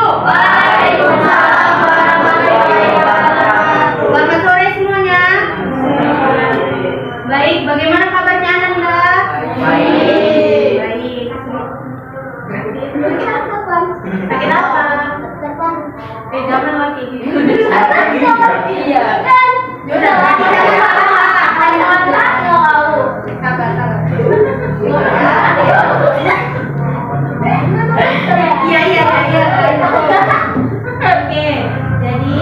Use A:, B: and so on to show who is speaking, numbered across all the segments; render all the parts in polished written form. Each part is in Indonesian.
A: Waalaikumsalam warahmatullahi wabarakatuh. Selamat sore semuanya. Baik, bagaimana kabarnya Ananda? Baik. Baik. Sakit apa? Jangan lagi. Iya. Yaudah, sabar. Iya. Oke, jadi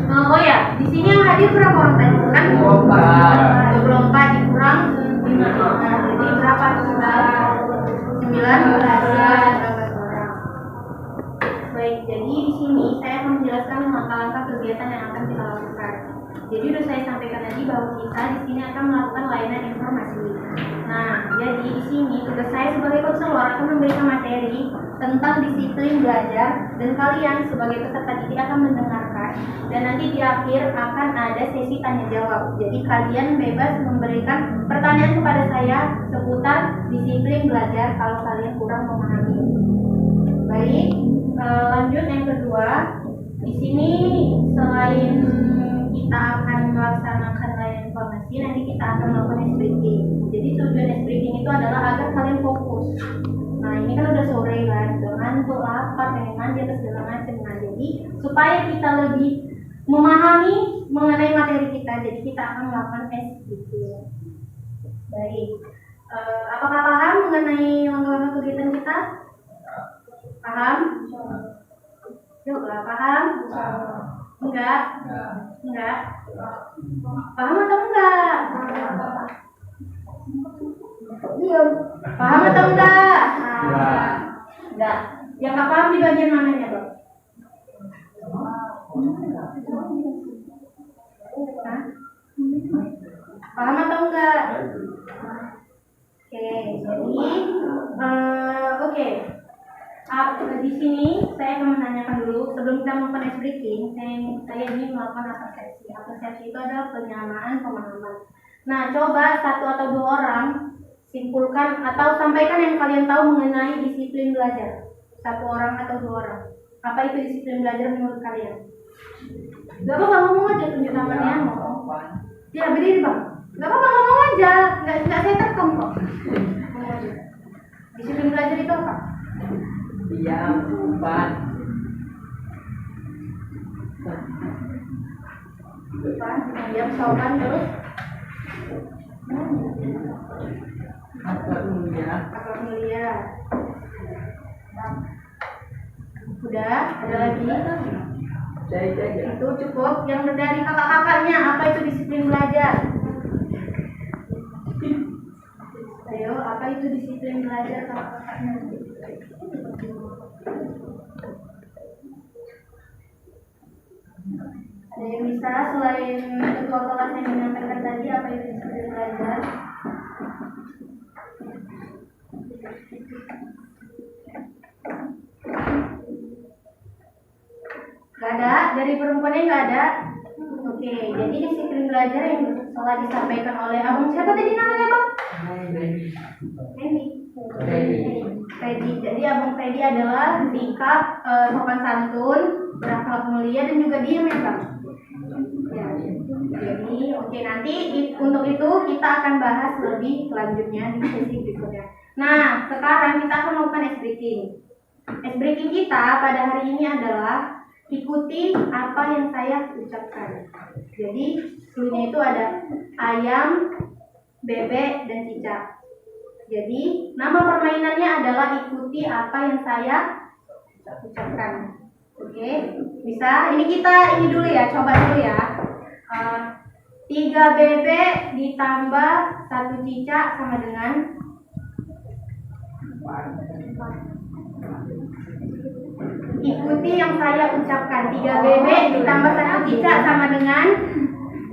A: oh ya, di sini yang hadir berapa orang tadi? Kan 24 dikurang 5. Nah, jadi berapa? 19 orang. Baik, jadi di sini saya akan menjelaskan langkah-langkah kegiatan yang akan kita lakukan. Jadi sudah saya sampaikan tadi bahwa kita di sini akan melakukan layanan informasi. Nah, jadi di sini tugas saya sebagai konselor akan memberikan materi tentang disiplin belajar dan kalian sebagai peserta didik akan mendengarkan dan nanti di akhir akan ada sesi tanya jawab. Jadi kalian bebas memberikan pertanyaan kepada saya seputar disiplin belajar kalau kalian kurang memahami. Baik, lanjut yang kedua. Di sini selain kita akan melaksanakan layanan informasi, nanti kita akan melakukan ice breaking. Jadi tujuan ice breaking itu adalah agar kalian fokus. Nah, ini kan udah sore kan, udah ngantuk, lapar, pengen mandi atau segala macam. Nah, jadi supaya kita lebih memahami mengenai materi kita, jadi kita akan melakukan ice breaking. Baik, apakah paham mengenai langkah-langkah kegiatan kita? Paham? Yuk, paham? Enggak? Paham atau enggak? Diam. Paham atau enggak? Enggak. Yang enggak paham di bagian mananya, Bang? Paham atau enggak? Oke, jadi oke. Di sini saya akan menanyakan dulu sebelum kita melakukan ice breaking, saya ingin melakukan apresiasi. Apresiasi itu adalah penyamaan pemahaman. Nah, coba 1 atau 2 orang simpulkan atau sampaikan yang kalian tahu mengenai disiplin belajar. 1 orang atau 2 orang. Apa itu disiplin belajar menurut kalian? Gak apa-apa, ngomong aja, tunjuk tangannya. Ya, berdiri Bang. Gak apa-apa, ngomong aja. Nggak saya tekan kok. Ngomong aja. Disiplin belajar itu apa?
B: Diam, umpan.
A: Diam, sopan terus.
B: Akhlak mulia.
A: Akhlak mulia. Udah, ada lagi?
B: Jaga.
A: Itu cukup. Yang dari kakak-kakaknya, apa itu disiplin belajar? Ayo, apa itu disiplin belajar kakak-kakaknya? Ada yang bisa selain ketua kelas yang menyampaikan tadi apa itu disiplin belajar? Gak ada? Dari perempuannya gak ada? Oke, jadi disiplin belajar yang telah disampaikan oleh abang siapa tadi namanya Bang? Freddy. Jadi abang Freddy adalah sikap sopan santun, berakhlak mulia dan juga diam ya Bang. Ya. Jadi oke, nanti untuk itu kita akan bahas lebih selanjutnya di sesi berikutnya. Nah, sekarang kita akan melakukan ice breaking. Ice breaking kita pada hari ini adalah ikuti apa yang saya ucapkan. Jadi cluenya itu ada ayam, bebek, dan cicak. Jadi nama permainannya adalah ikuti apa yang saya ucapkan. Oke, bisa? Ini dulu ya, coba dulu ya. 3 bebek ditambah 1 cicak sama dengan 4. Ikuti yang saya ucapkan. 3 bebek ditambah 1 cicak sama dengan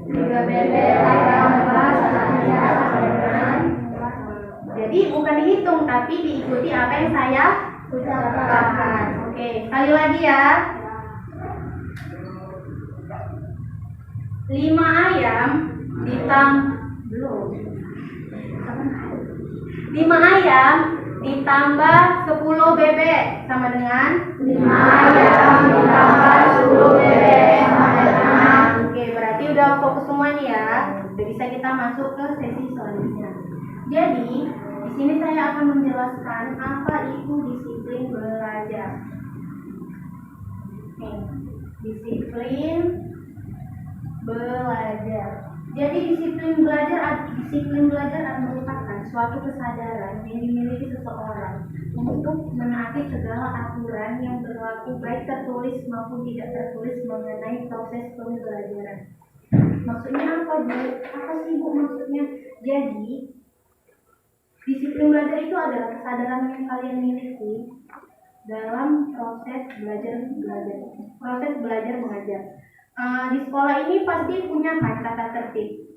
A: 3 bebek ditambah 1 cicak sama dengan. Jadi bukan dihitung tapi diikuti apa yang saya ucapkan. Oke, sekali lagi ya. 5 ayam ditambah 5 ayam ditambah 10 bebek sama dengan
C: 5 jam ditambah 10 bebek sama dengan.
A: Oke, berarti udah fokus semua nih ya. Udah bisa kita masuk ke sesi selanjutnya. Jadi, di sini saya akan menjelaskan apa itu disiplin belajar. Nih, disiplin belajar. Jadi disiplin belajar merupakan suatu kesadaran yang dimiliki seseorang untuk menaati segala aturan yang berlaku baik tertulis maupun tidak tertulis mengenai proses pembelajaran. Maksudnya apa, Bu? Apa sih, Bu, maksudnya? Jadi disiplin belajar itu adalah kesadaran yang kalian miliki dalam proses belajar mengajar. Di sekolah ini pasti punya kan tata tertib.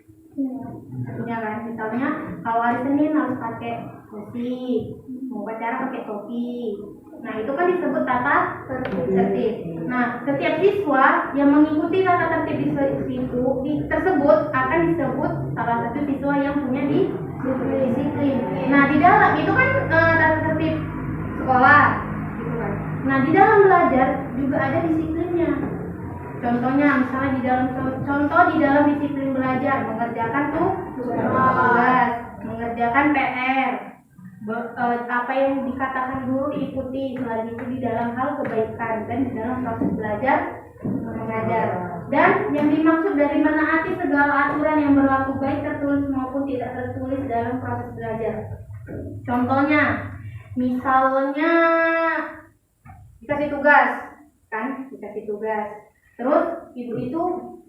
A: Punya kan, misalnya kalau hari Senin harus pakai kursi, mau upacara pakai topi. Nah, itu kan disebut tata tertib. Nah, setiap siswa yang mengikuti tata tertib tersebut akan disebut salah satu siswa yang punya disiplin. Nah, di dalam itu kan tata tertib sekolah, gitu kan. Nah, di dalam belajar juga ada disiplinnya. Contohnya, misalnya di dalam disiplin belajar mengerjakan tugas, mengerjakan PR, apa yang dikatakan guru diikuti, selain itu di dalam hal kebaikan dan di dalam proses belajar mengajar. Dan yang dimaksud dari menaati segala aturan yang berlaku baik tertulis maupun tidak tertulis dalam proses belajar. Contohnya, misalnya dikasih tugas. Terus ibu itu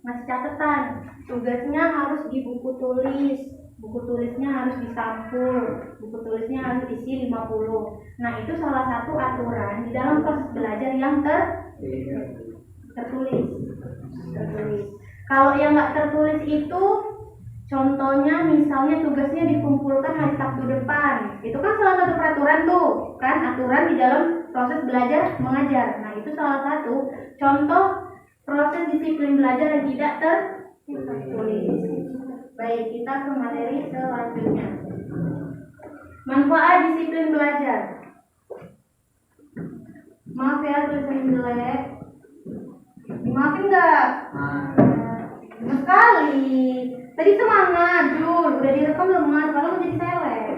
A: ngasih catatan, tugasnya harus di buku tulis, buku tulisnya harus disampul, buku tulisnya harus isi 50. Nah, itu salah satu aturan di dalam proses belajar yang tertulis. Kalau yang nggak tertulis itu, contohnya misalnya tugasnya dikumpulkan hari Sabtu depan, itu kan salah satu peraturan tuh, kan aturan di dalam proses belajar mengajar. Nah, itu salah satu contoh proses disiplin belajar yang tidak tertulis. Baik, kita ke materi selanjutnya. Manfaat disiplin belajar. Maaf ya tulisan jelek. Dimaafin nggak? Sekali. Tadi semangat, Jul. Udah direkam belum, Mas? Kalau mau jadi seleb.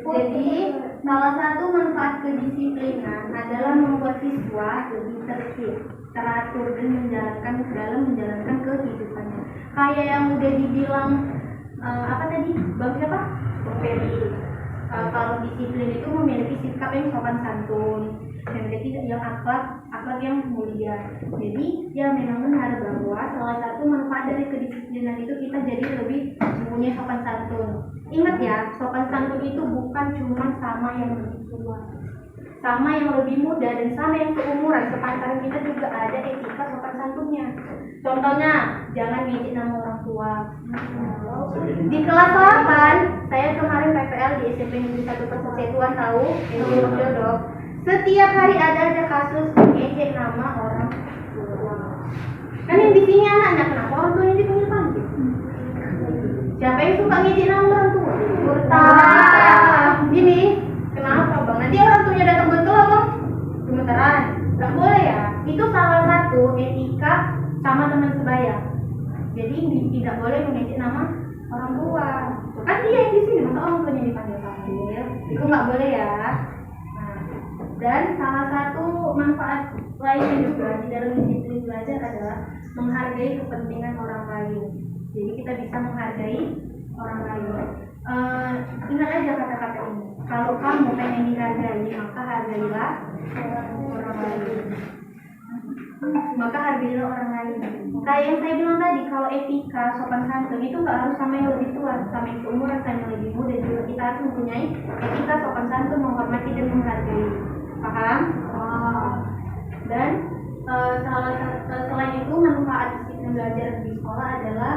A: Jadi, salah satu manfaat kedisiplinan adalah membuat siswa lebih tertib, teratur dan menjalankan kehidupannya. Kayak yang udah dibilang apa tadi? Bang siapa? Bang Ferry. Kalau disiplin itu memiliki sikap yang sopan santun, yang akhlak yang mulia. Jadi ya memang benar bahwa salah satu manfaat dari kedisiplinan itu kita jadi lebih mempunyai sopan santun. Ingat ya, sopan santun itu bukan cuma sama yang lebih tua, sama yang lebih muda, dan sama yang seumuran. Sepantaran kita juga ada etika sopan santunnya. Contohnya, jangan ngejek nama orang tua. Di kelas 8, saya kemarin PPL di SMP Negeri 1 Persatuan tahu, Ilmu Jodoh. Setiap hari ada kasus ngejek nama orang tua. Kan yang di sini anak-anak, kenapa orang tuanya dipanggil? Siapa yang suka ngejek nama orang tua? Kurta. Gini, kenapa bang? Nanti orang tuanya datang betul bang? Gemeteran. Gak boleh ya. Itu salah satu etika sama teman sebaya. Jadi tidak boleh mengejek nama orang tua. Kan dia yang di sini, masa orang tuanya dipanggil-panggil? Itu nggak boleh ya. Nah, dan salah satu manfaat lainnya juga di dalam disiplin belajar adalah menghargai kepentingan orang lain. Jadi kita bisa menghargai orang lain. Ingat aja kata-kata ini. Kalau kamu pengen dihargai, maka hargailah orang lain. Kayak yang saya bilang tadi, kalau etika, sopan santun itu nggak harus sama yang lebih tua, sama yang seumuran, sama yang lebih muda juga. Kita harus mempunyai etika, sopan santun, menghormati dan menghargai. Paham? Dan selain itu, manfaat disiplin belajar di sekolah adalah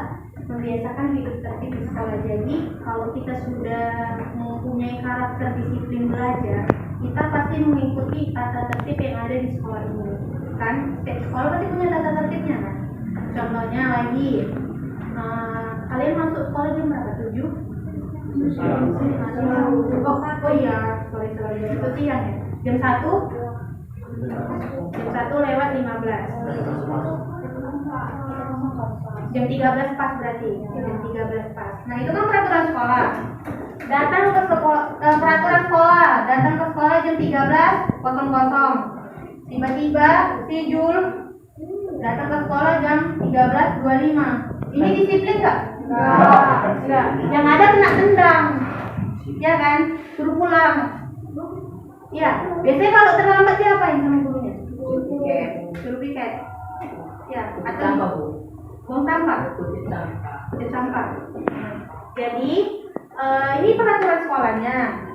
A: membiasakan hidup tertib di sekolah. Jadi kalau kita sudah mempunyai karakter disiplin belajar, kita pasti mengikuti tata tertib yang ada di sekolah ini. Kan setiap sekolah pasti punya tata tertibnya kan. Contohnya lagi, kalian masuk sekolah jam berapa? 7? Oh iya, sorry itu siang ya. Jam 1 lewat 15. Jam 13 pas berarti. Jam 13 pas. Nah, itu kan peraturan sekolah. Datang ke sekolah, peraturan sekolah, datang ke sekolah jam 13.00. Tiba-tiba si Jul datang ke sekolah jam 13.25. Ini disiplin nggak? Enggak. Yang ada kena tendang. Ya kan? Suruh pulang. Ya, biasanya kalau terlambat siapa yang sama gurunya? Suruh piket. Ya, atau buang sampah. Kutip sampah. Jadi, ini peraturan sekolahnya.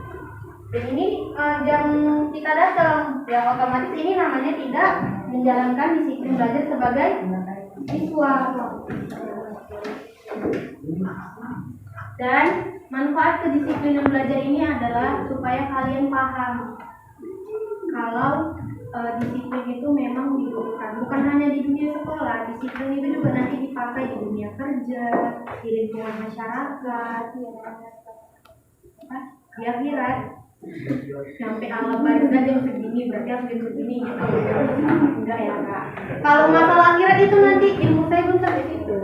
A: Dan ini jam kita datang, ya otomatis ini namanya tidak menjalankan disiplin belajar sebagai siswa. Dan manfaat kedisiplinan belajar ini adalah supaya kalian paham kalau disiplin itu memang dibutuhkan, bukan hanya di dunia sekolah. Disiplin itu juga nanti dipakai di dunia kerja, di lingkungan masyarakat, di akhirat. Sampai alam barzah jam segini berarti harus jam segini gitu. Enggak ya kak. Kalau masalah akhirat itu nanti ilmu saya belum sampai situ.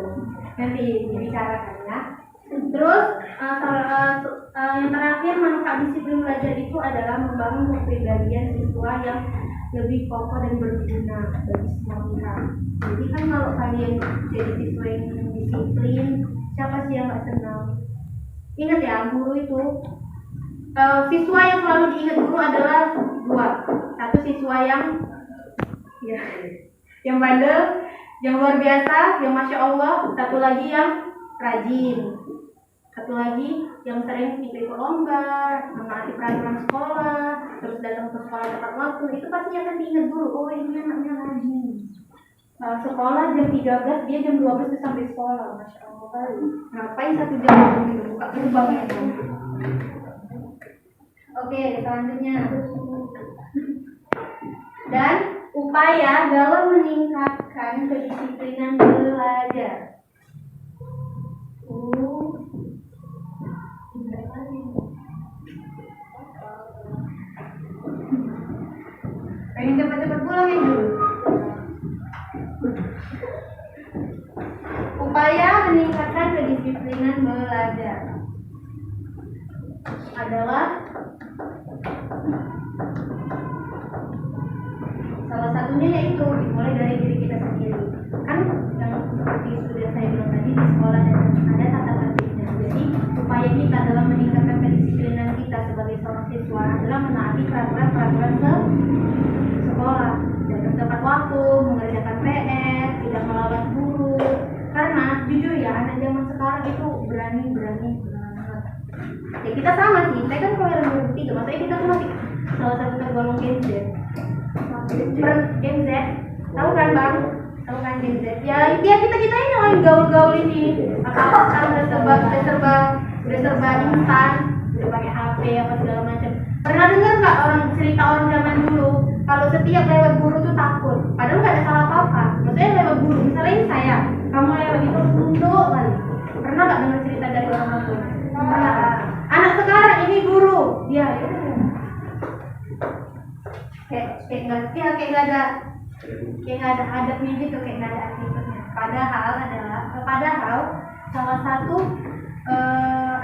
A: Nanti dibicarakan ya. Terus yang terakhir, manfaat disiplin belajar itu adalah membangun kepribadian siswa yang lebih kokoh dan berguna bagi semua pihak. Jadi kan kalau kalian jadi siswa yang disiplin, siapa sih yang nggak senang? Ingat ya, guru itu siswa yang selalu diingat guru adalah dua. Satu siswa yang bandel, yang luar biasa, yang masya Allah. Satu lagi yang rajin. Satu lagi yang sering ikut lomba, menaati peraturan sekolah, terus datang ke sekolah tepat waktu. Itu pasti akan diingat guru. Oh, ini anaknya rajin. Sekolah jam 13, dia jam 12 sudah sampai sekolah. Masya Allah kali. Ngapain 1 jam dulu buka gerbang ya? Oke, selanjutnya. Dan upaya dalam meningkatkan kedisiplinan belajar. Pengen cepat-cepat pulang ya dulu. Upaya meningkatkan kedisiplinan belajar adalah salah satunya yaitu dimulai dari diri kita sendiri. Kan yang seperti sudah saya bilang tadi, di sekolah ada tata tertibnya. Jadi upaya kita dalam meningkatkan kedisiplinan kita sebagai seorang siswa adalah menaati peraturan sekolah, datang tepat waktu, mengerjakan PR, tidak melawan guru. Karena jujur ya, anak zaman sekarang itu berani banget. Ya kita sama sih, saya kan kalau yang 2003, maksudnya kita tuh masih salah satu tergolong Gen Z. Gen Z, tahu kan bang? Tahu kan Gen Z? Ya kita ini yang gaul-gaul ini. Apa sekarang udah serba instan, udah pakai HP apa segala macam. Pernah dengar nggak cerita orang zaman dulu? Kalau setiap lewat guru tuh takut, padahal nggak ada salah apa-apa. Maksudnya lewat guru, misalnya ini saya, kamu lewat itu tunduk kali. Pernah nggak dengar cerita dari orang tua? Anak sekarang ini guru, dia kayak nggak ada adabnya gitu, kayak nggak ada attitude-nya. Padahal salah satu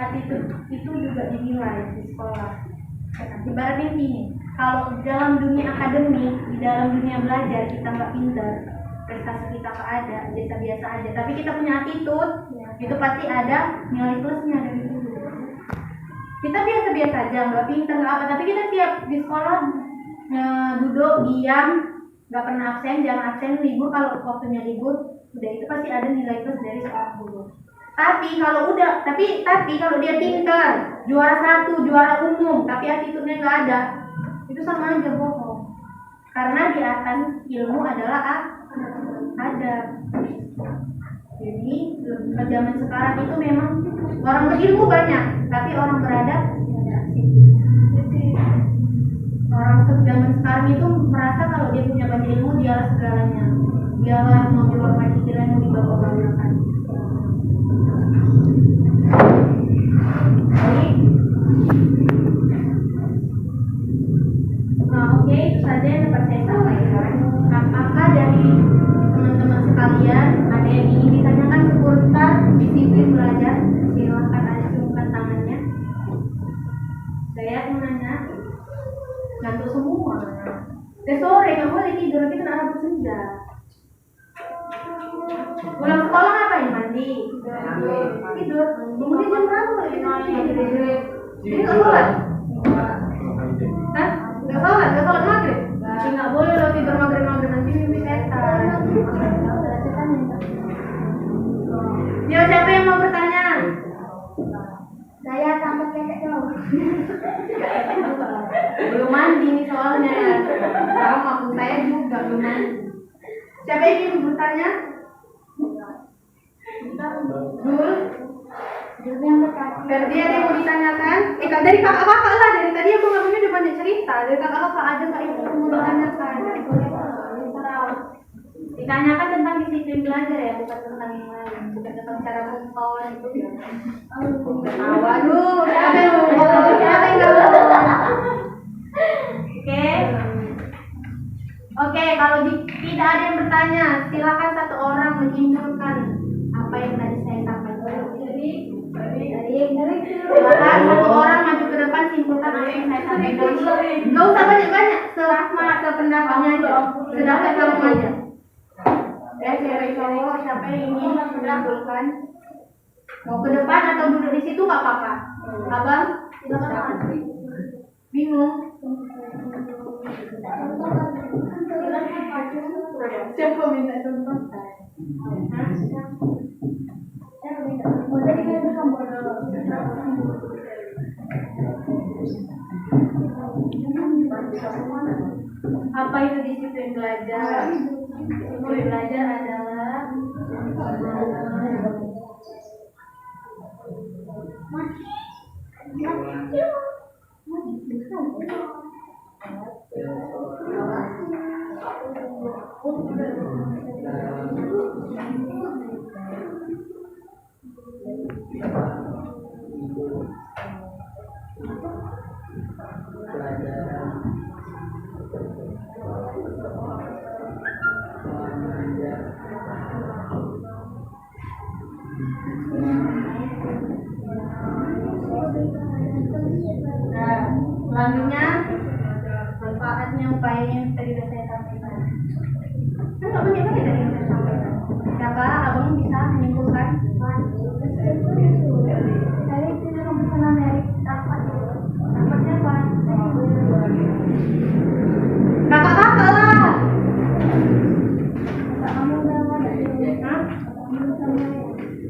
A: attitude itu juga dinilai di sekolah. Ibaratnya gini, kalau dalam dunia akademik, di dalam dunia belajar kita nggak pintar, prestasi kita nggak ada, biasa aja. Tapi kita punya attitude, itu pasti ada nilai plusnya dari itu. Kita biasa aja, nggak pintar nggak apa, tapi kita tiap di sekolah duduk diam, nggak pernah absen, jangan absen, libur kalau waktunya libur, udah itu pasti ada nilai plus dari seorang guru. Tapi kalau dia pintar, juara 1, juara umum, tapi attitude-nya nggak ada, itu sama aja bohong. Karena di atas ilmu adalah ada. Jadi zaman sekarang itu memang orang berilmu banyak, tapi orang beradab sedikit. Orang zaman sekarang itu merasa kalau dia punya banyak ilmu dialah segalanya, dialah mau dihormati, dialah mau dibawa-bawakan. Jadi disiplin belajar, silakan acungkan tangannya. Saya mau nanya, ngantuk semua. Udah sore, nggak boleh tidur, kita udah rambut senja. Pulang sekolah ngapain? Mandi. Tidur. Bangunnya jam berapa? Jadi nggak sholat? Hah? Nggak sholat maghrib? Nggak boleh lo tidur maghrib nanti mimpi setan. Ya, siapa yang mau bertanya?
C: Saya tambah ketek dong.
A: Belum mandi nih soalnya ya. Sama aku, saya juga belum mandi. Siapa yang ingin bertanya? Zul? Ferdi ada yang mau ditanyakan? Dari kakak-kakak lah, dari tadi aku ngomongnya udah banyak cerita. Dari kakak-kakak aja kak Ibu mau ditanyakan. Ditanyakan tentang disiplin belajar ya, bukan tentang yang lain, bukan tentang cara mengkawan itu ya. Waduh, siapa yang Oke, kalau tidak ada yang bertanya, silakan satu orang menyimpulkan apa yang tadi saya sampaikan. Silakan satu orang maju ke depan simpulkan apa yang saya sampaikan. Nggak usah banyak-banyak, serahma sependapatnya aja, sedapat kamu aja. Ya, cewek cowok siapa yang ingin menyimpulkan? Mau ke depan atau duduk di situ nggak apa-apa. Abang, silakan. Bingung? Siapa minta contoh? Apa itu disiplin belajar? Disiplin belajar adalah selanjutnya manfaatnya upayanya yang tadi sudah saya sampaikan. Kan nggak banyak dari yang saya sampaikan. Siapa abang bisa menyimpulkan?
C: Dari sini bisa menarik dapat.
A: Dapat siapa? Kakak-kakak lah.
C: Kamu udah ada.
A: Hah?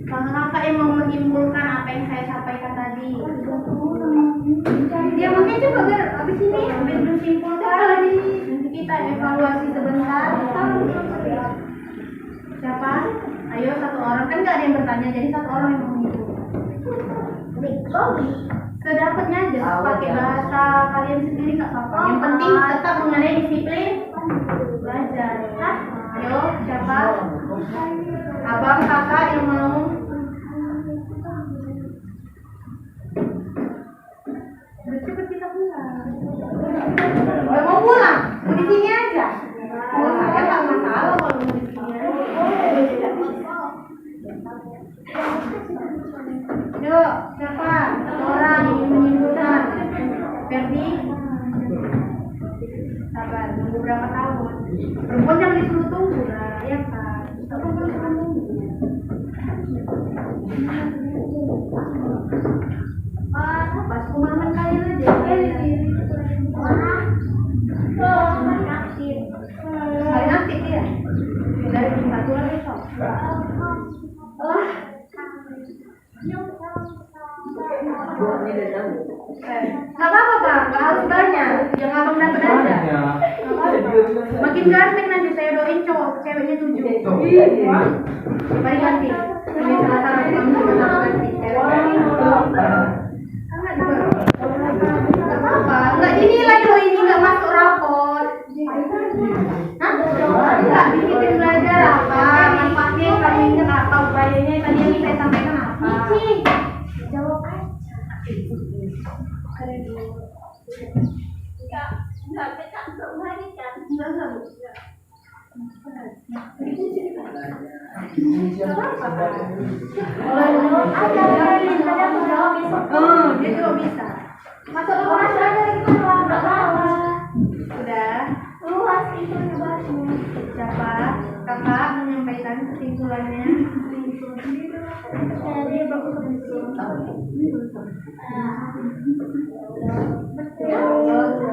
A: Kakak-kakak yang mau menyimpulkan apa yang saya sampaikan tadi. Dia makanya coba biar habis ini ambil dulu simpulkan. Nanti kita evaluasi sebentar. Siapa? Ayo satu orang, kan nggak ada yang bertanya, jadi satu orang yang menyimpulkan. Sedapatnya aja, pakai bahasa kalian sendiri nggak apa-apa. Yang penting tetap mengenai disiplin belajar. Ayo siapa? Abang, kakak yang mau? Cepet kita pulang. Gak mau pulang, mau di sini aja. Oh, saya nggak masalah kalau mau di sini aja. Yuk, siapa? Orang yang menyimpulkan. Ferdi? Sabar, nunggu berapa tahun? Perempuan jangan disuruh tunggu lah, ya kan? Apa boleh tunggu? Pas kumaman kalian aja. Hari aktif ya? Dari jam 1 lah besok. Gak apa-apa bang, gak harus banyak. Yang abang dapat aja. Makin ganteng nanti saya doain cowok, ceweknya 7. Mari ganti. Ini salah satu kamu juga ganti. Gak apa-apa, nggak dinilai loh ini, nggak masuk rapor. Hah? Nggak disiplin belajar apa? Manfaatnya kamu ingat apa? Upayanya tadi yang saya sampaikan apa?
C: Jawab aja. Enggak kecantum hari kan?
A: Enggak. Oh, dia juga bisa.
C: Masuk ke kelas aja kita nggak apa-apa.
A: Udah.
C: Luas itu ngebahasnya.
A: Siapa? Kakak menyampaikan kesimpulannya.
C: Jadi bagus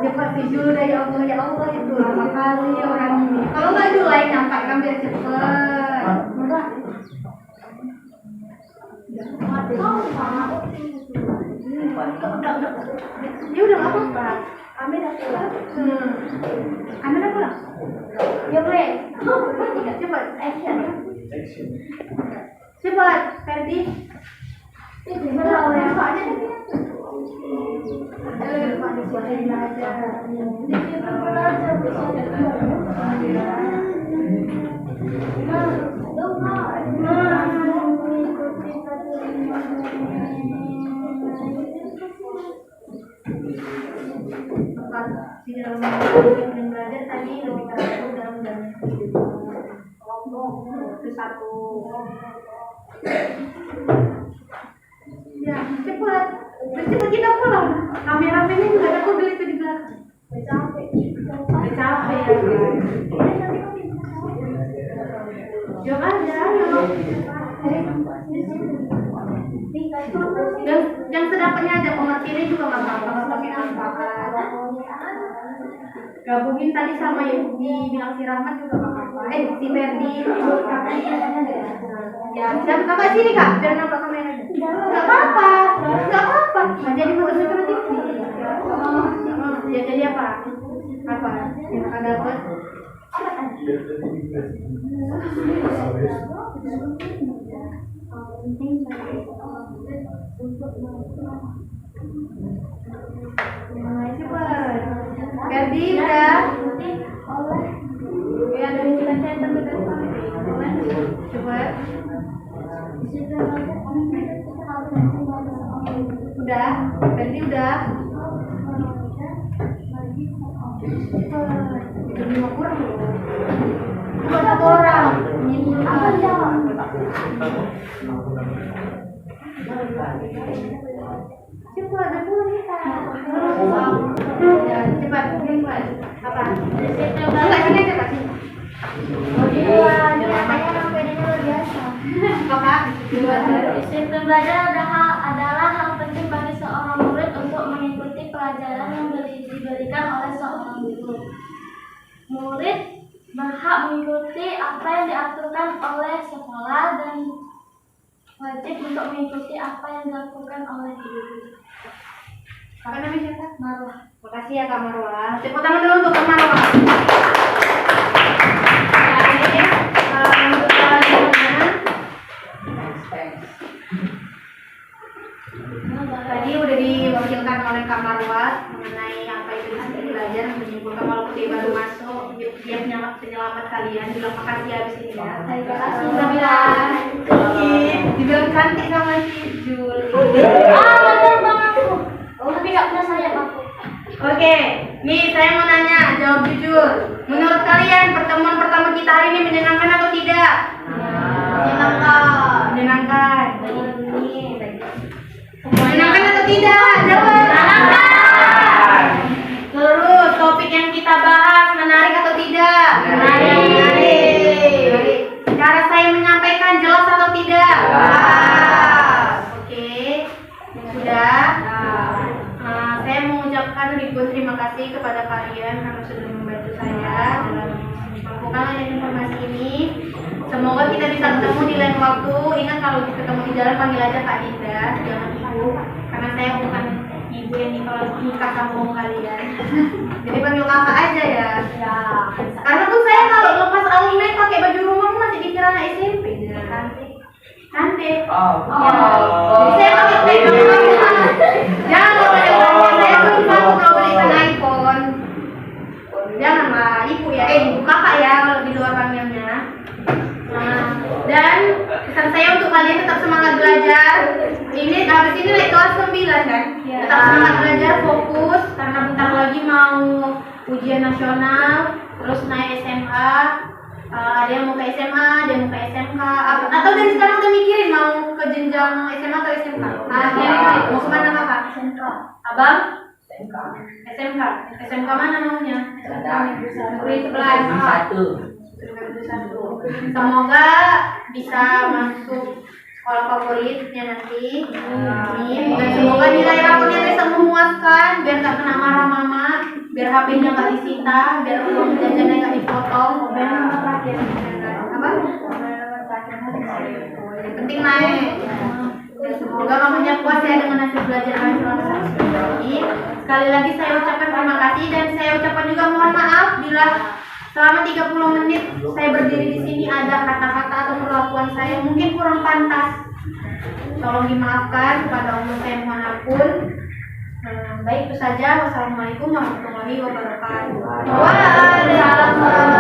A: Cepat jujur ya Allah itu lama kali orang ini. Kalau nggak dulu yang nyampaikan biar cepet. Ya udah nggak apa-apa.
C: Kami udah pulang.
A: Anda udah pulang?
C: Ya boleh.
A: Cepat.
C: Action.
A: Cepat, Ferdi. Di dalam belajar tadi lebih terlalu dalam itu satu. Ya, cepat. Cepat kita pulang. Kameramennya juga ada kok itu di belakang. Udah capek ya. Jom aja, yuk. Yang sedapatnya aja pengertiannya juga nggak apa-apa, nggak pakai apa-apa. Gabungin tadi sama yang dibilang si Rahmat juga nggak apa-apa. Si Ferdi. Ya, siapa kakak sini kak? Biar nampak kameranya. Nggak apa-apa, nggak apa-apa. Nggak jadi foto nanti. Ya jadi apa? Apa? Yang kakak dapat? Ferdi udah. Ya dari kita center coba. Udah, Ferdi udah. Itu 5 kurang loh. Ada orang.
C: Apa jawab?
A: Cepat, ada pulang kita. Cepat, cepat. Apa? Enggak, sini aja, Pak.
C: Katanya orang bedanya luar biasa.
A: Kakak,
C: Disiplin belajar adalah hal penting bagi seorang murid untuk mengikuti pelajaran yang diberikan oleh seorang guru. Murid berhak mengikuti apa yang diaturkan oleh sekolah dan wajib untuk mengikuti apa yang dilakukan oleh guru.
A: apa namanya siapa?
C: Marwah.
A: Makasih ya Kak Marwah. Tepuk tangan dulu untuk Kak Marwah. Untuk selanjutnya, tadi udah diwakilkan oleh Kak Marwah mengenai apa itu disiplin belajar, menyimpulkan walaupun dia baru masuk, dia penyelamat kalian. Bilang makasih habis ini ya.
C: Terima kasih.
A: Kita bilang, dibilang cantik sama si Jul.
C: Bener bang aku. Tapi nggak punya sayap aku.
A: Oke, nih saya mau nanya, jawab jujur. Menurut kalian pertemuan pertama kita hari ini menyenangkan atau tidak?
C: Menyenangkan.
A: Menyenangkan. Menyenangkan atau tidak? Jawab.
C: Menyenangkan.
A: Terus topik yang kita bahas menarik atau tidak? Menarik. Cara saya menyampaikan jelas atau tidak? Oke, sudah. Saya mengucapkan ribuan terima kasih kepada kalian karena sudah membantu saya dalam melakukan informasi ini. Semoga kita bisa ketemu di lain waktu. Ingat kalau ketemu di jalan panggil aja Kak Dinda, jangan ibu, karena saya bukan ibu yang nikah kampung kalian. Jadi panggil kakak aja ya.
C: Ya.
A: Karena tuh saya kalau lepas alumni pakai baju rumah masih dikira anak SMP. Cantik. Jadi saya pakai jangan lupa saya belum mau belikan iPhone. Janganlah ibu ya, ibu kakak ya kalau di luar panggilnya. Dan pesan saya untuk kalian tetap semangat belajar. Ini habis ini naik kelas 9 kan? Tetap semangat belajar, fokus karena bentar lagi mau ujian nasional, terus naik SMA. Ada yang mau ke SMA, ada yang mau ke SMK, atau dari sekarang udah mikirin mau ke jenjang SMA atau SMK? Mau kemana kakak? SMK. Abang? SMK. SMK mana maunya? Negeri 11.
B: Satu.
A: Semoga bisa masuk sekolah favoritnya nanti. Amin. Dan semoga nilai rapotnya bisa memuaskan, biar tak kena marah mama, biar HP-nya nggak disita, biar uang jajannya nggak dipotong. Apa? Yang penting naik. Dan semoga mamanya puas ya dengan hasil belajar kalian selama 1 bulan ini. Sekali lagi saya ucapkan terima kasih dan saya ucapkan juga mohon maaf bila selama 30 menit saya berdiri di sini ada kata-kata atau perlakuan saya mungkin kurang pantas. Tolong dimaafkan, kepada Allah saya mohon ampun. Baik, itu saja. Wassalamualaikum warahmatullahi wabarakatuh. Waalaikumsalam.